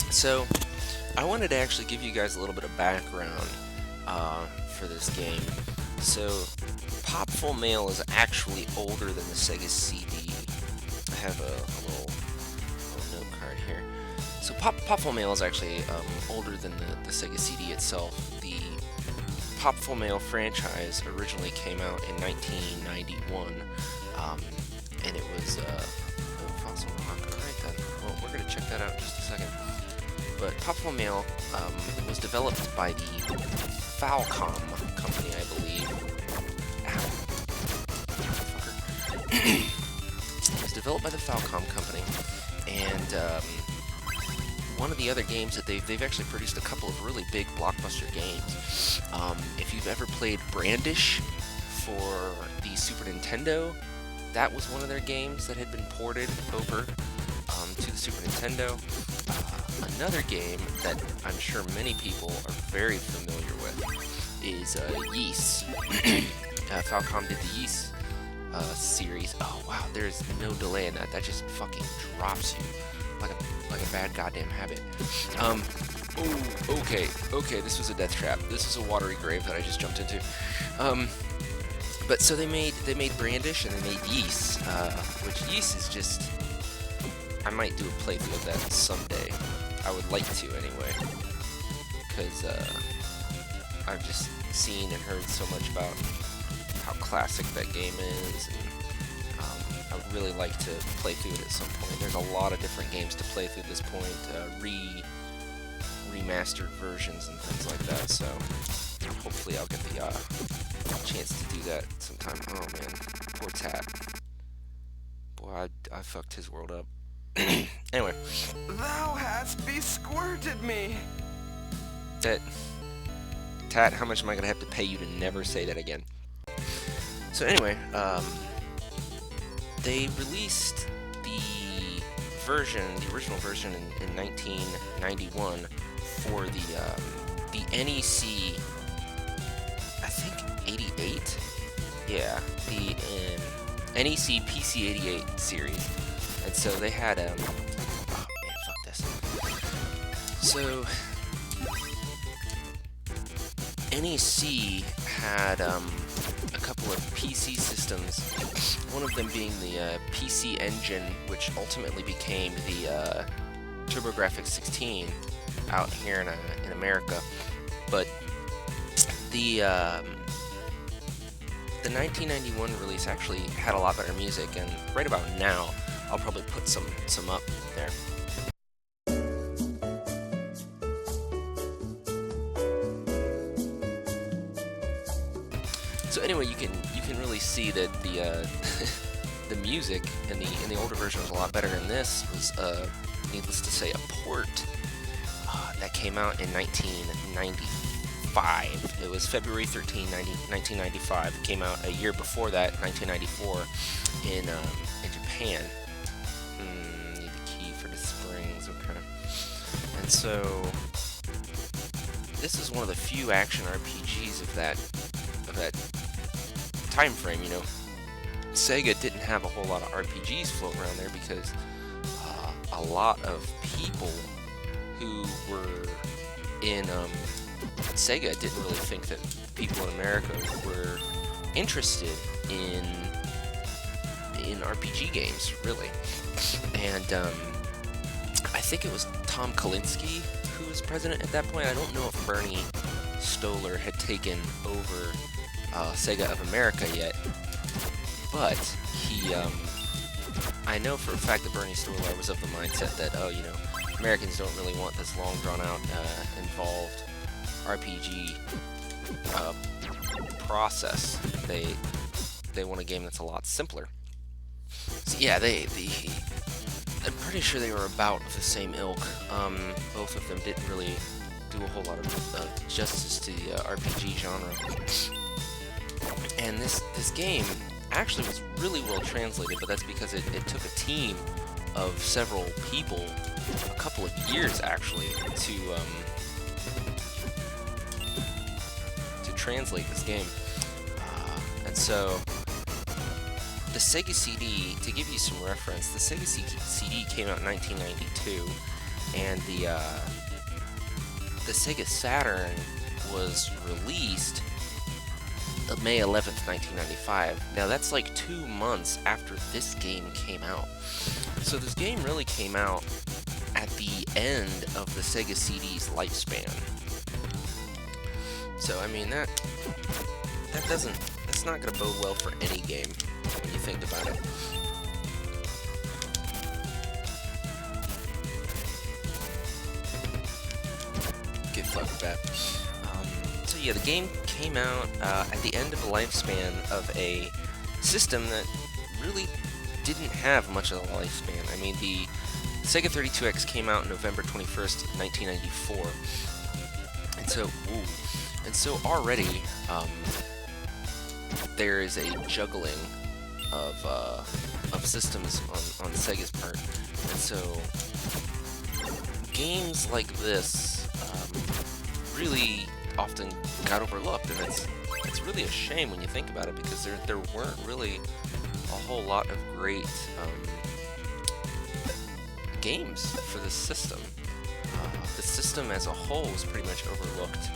So, I wanted to actually give you guys a little bit of background for this game. So, Popful Mail is actually older than the Sega CD. I have a little note card here. So, Popful Mail is actually older than the Sega CD itself. The Popful Mail franchise originally came out in 1991, and it was Fossil Rock. Alright then, well, we're going to check that out in just a second. But Popful Mail was developed by the Falcom company, I believe. Ow. Fucker. It was developed by the Falcom company, and one of the other games that they've actually produced a couple of really big blockbuster games. If you've ever played Brandish for the Super Nintendo, that was one of their games that had been ported over to the Super Nintendo. Another game that I'm sure many people are very familiar with is Ys. Falcom did the Ys series. Oh wow, there's no delay in that. That just fucking drops you like a bad goddamn habit. Oh, okay, this was a death trap. This was a watery grave that I just jumped into. But so they made Brandish and they made Ys, which Ys is just. I might do a playthrough of that someday. I would like to anyway, because I've just seen and heard so much about how classic that game is, and I would really like to play through it at some point. There's a lot of different games to play through at this point, remastered versions and things like that, so hopefully I'll get the chance to do that sometime. Oh man, poor Tat. Boy, I fucked his world up. Anyway. Thou hast besquirted me. Tat, how much am I gonna have to pay you to never say that again? So anyway, they released the original version in 1991 for the NEC, I think 88? Yeah, the NEC PC88 series. And so they had, oh man, fuck this. So, NEC had a couple of PC systems, one of them being the PC Engine, which ultimately became the TurboGrafx 16 out here in America. But the 1991 release actually had a lot better music, and right about now, I'll probably put some up there. So anyway, you can really see that the the music in the older version was a lot better, and this was needless to say a port that came out in 1995. It was February 13, 1995. It came out a year before that, 1994, in Japan. Need the key for the springs, okay. And so this is one of the few action RPGs of that time frame. You know, Sega didn't have a whole lot of RPGs floating around there because a lot of people who were in Sega didn't really think that people in America were interested in RPG games, really. And I think it was Tom Kalinske who was president at that point. I don't know if Bernie Stolar had taken over Sega of America yet, but he, I know for a fact that Bernie Stolar was of the mindset that, oh, you know, Americans don't really want this long, drawn-out, involved RPG process. They want a game that's a lot simpler. So yeah, I'm pretty sure they were about the same ilk. Both of them didn't really do a whole lot of justice to the RPG genre. And this game actually was really well translated, but that's because it took a team of several people, a couple of years actually, to translate this game. And so the Sega CD, to give you some reference, the Sega CD came out in 1992, and the Sega Saturn was released May 11th, 1995. Now that's like 2 months after this game came out. So this game really came out at the end of the Sega CD's lifespan. So I mean that's not gonna bode well for any game when you think about it. Get fucked with that. So yeah, the game came out at the end of the lifespan of a system that really didn't have much of a lifespan. I mean, the Sega 32X came out November 21st, 1994, and so already there is a juggling of systems on Sega's part, and so games like this really often got overlooked, and it's really a shame when you think about it, because there weren't really a whole lot of great games for this system. The system as a whole was pretty much overlooked.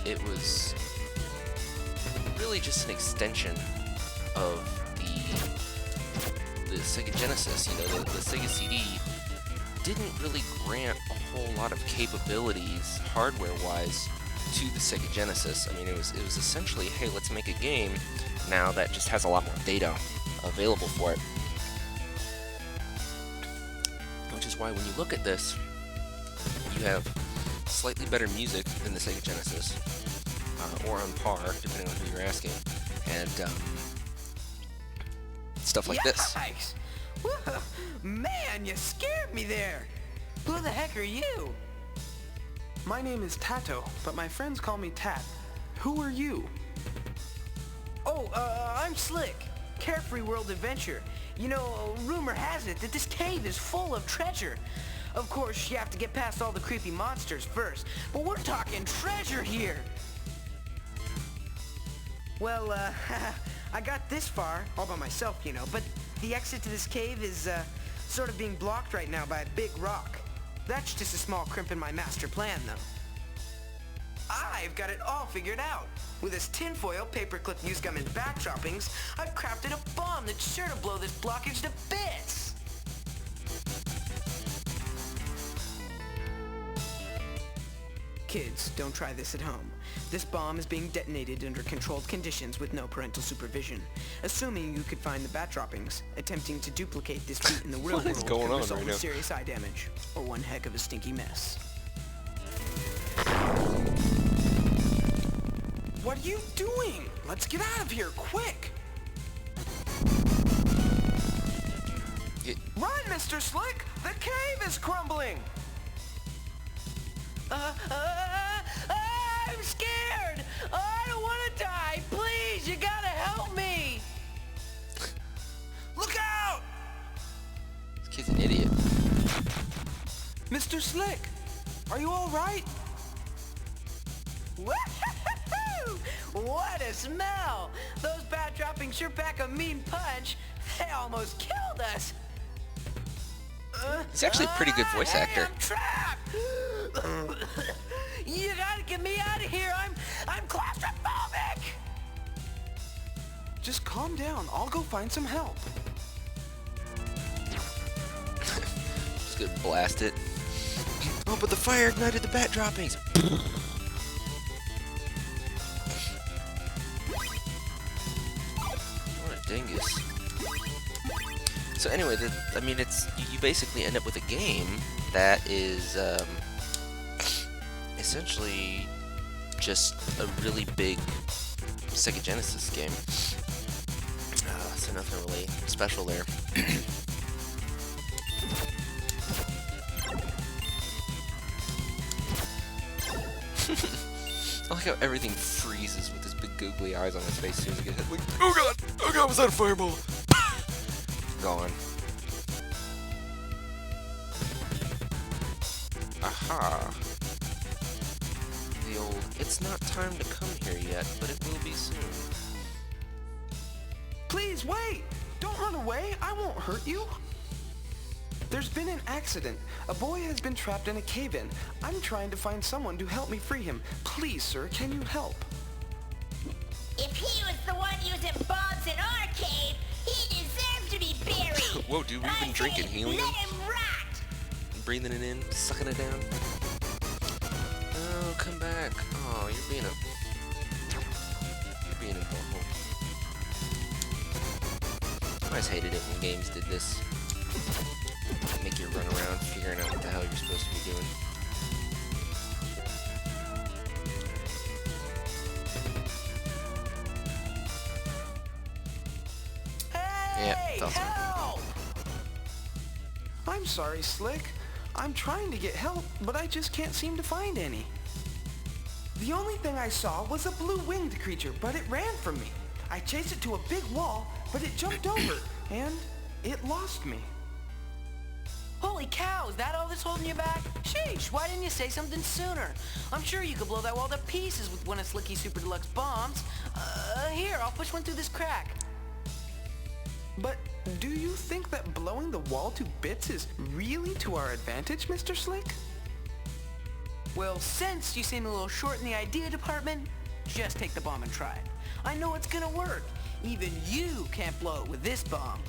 It was really just an extension of the Sega Genesis. You know, the Sega CD didn't really grant a whole lot of capabilities hardware-wise to the Sega Genesis. I mean, it was essentially, hey, let's make a game now that just has a lot more data available for it. Which is why when you look at this, you have slightly better music than the Sega Genesis, or on par, depending on who you're asking, and stuff like this. Whoa, man, you scared me there. Who the heck are you? My name is Tato, but my friends call me Tat. Who are you? Oh, I'm Slick. Carefree World Adventure. You know, rumor has it that this cave is full of treasure. Of course, you have to get past all the creepy monsters first, but we're talking treasure here. Well, I got this far, all by myself, you know, but the exit to this cave is, sort of being blocked right now by a big rock. That's just a small crimp in my master plan, though. I've got it all figured out. With this tinfoil, paperclip use gum, and backdroppings, I've crafted a bomb that's sure to blow this blockage to bits. Kids, don't try this at home. This bomb is being detonated under controlled conditions with no parental supervision. Assuming you could find the bat droppings, attempting to duplicate this feat in the real world could result in serious eye damage, or one heck of a stinky mess. What are you doing? Let's get out of here, quick! Run, Mr. Slick! The cave is crumbling! I'm scared! I don't want to die! Please, you gotta help me! Look out! This kid's an idiot. Mr. Slick, are you alright? What a smell! Those bat droppings sure pack a mean punch. They almost killed us. He's actually a pretty good voice actor. I'm trapped! You gotta get me out of here. I'm claustrophobic. Just calm down. I'll go find some help. Just gonna blast it. Oh, but the fire ignited the bat droppings. What a dingus. So anyway, I mean, you basically end up with a game that is essentially just a really big Sega Genesis game. So nothing really special there. I like how everything freezes with his big googly eyes on his face as soon as he gets hit. Like, oh god, was that a fireball? Gone. Aha. The old, it's not time to come here yet, but it will be soon. Please, wait! Don't run away! I won't hurt you! There's been an accident. A boy has been trapped in a cave-in. I'm trying to find someone to help me free him. Please, sir, can you help? If he was the one using bombs in our cave, he deserves to be buried! Whoa, dude, we've been drinking helium. Let him rot! Breathing it in, sucking it down. Oh, come back. Oh, you're being a butthole. I always hated it when games did this. Make you run around figuring out what the hell you're supposed to be doing. Hey, yeah, help! I'm sorry, Slick. I'm trying to get help, but I just can't seem to find any. The only thing I saw was a blue-winged creature, but it ran from me. I chased it to a big wall, but it jumped over, and it lost me. Holy cow, is that all that's holding you back? Sheesh, why didn't you say something sooner? I'm sure you could blow that wall to pieces with one of Slicky's Super Deluxe bombs. Here, I'll push one through this crack. But do you think that blowing the wall to bits is really to our advantage, Mr. Slick? Well, since you seem a little short in the idea department, just take the bomb and try it. I know it's gonna work. Even you can't blow it with this bomb.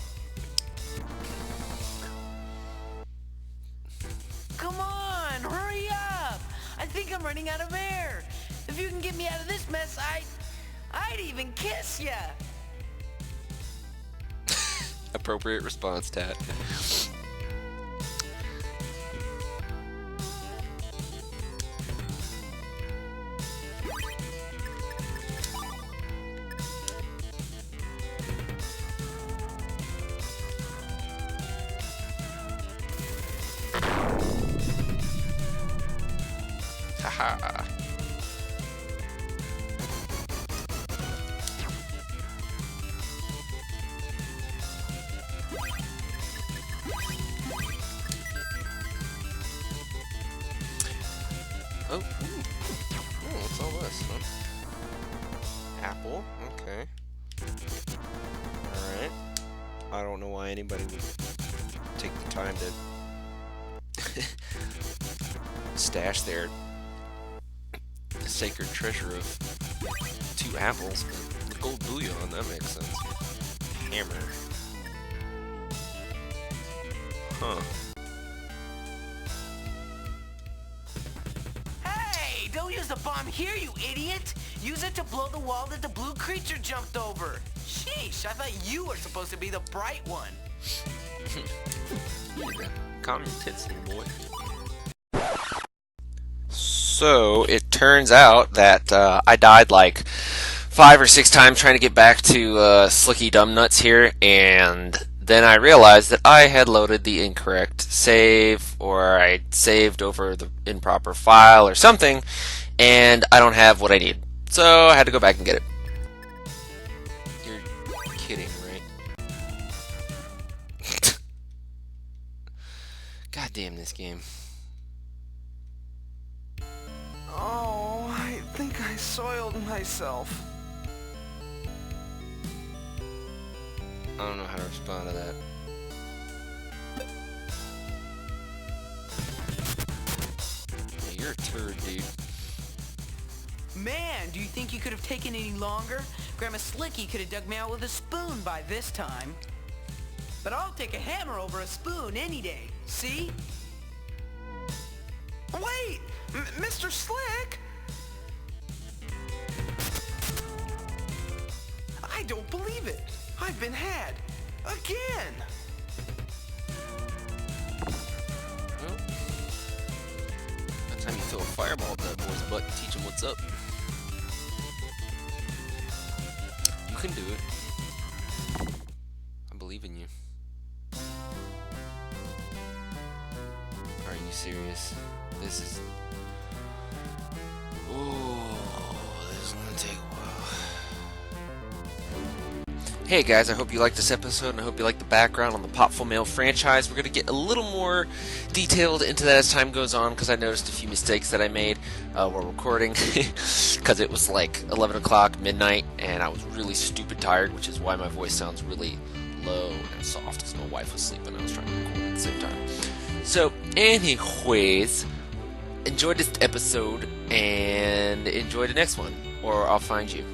Come on, hurry up! I think I'm running out of air. If you can get me out of this mess, I'd even kiss ya. Appropriate response, Tat. Haha. Oh, what's all this, huh? Apple, okay. Alright. I don't know why anybody would take the time to stash their sacred treasure of 2 apples. The gold bullion, that makes sense. Hammer. Huh. Hey, don't use the bomb here, you idiot! Use it to blow the wall that the blue creature jumped over. Sheesh, I thought you were supposed to be the bright one. Calm your tits, little boy. So, it turns out that I died like 5 or 6 times trying to get back to Slicky Dumbnuts here, and then I realized that I had loaded the incorrect save, or I saved over the improper file or something, and I don't have what I need. So, I had to go back and get it. You're kidding, right? God damn this game. Oh, I think I soiled myself. I don't know how to respond to that. Yeah, you're a turd, dude. Man, do you think you could have taken any longer? Grandma Slicky could have dug me out with a spoon by this time. But I'll take a hammer over a spoon any day. See? Wait! Mr. Slick! I don't believe it! I've been had! Again! Well, by the time you throw a fireball at that boy's butt and teach him what's up. You can do it. I believe in you. Are you serious? This is... Ooh, this is gonna take a while. Hey guys, I hope you liked this episode, and I hope you liked the background on the Popful Mail franchise. We're going to get a little more detailed into that as time goes on, because I noticed a few mistakes that I made while recording, because it was like 11 o'clock, midnight, and I was really stupid tired, which is why my voice sounds really low and soft, because my wife was sleeping and I was trying to record at the same time. So, anyways, enjoy this episode, and enjoy the next one, or I'll find you.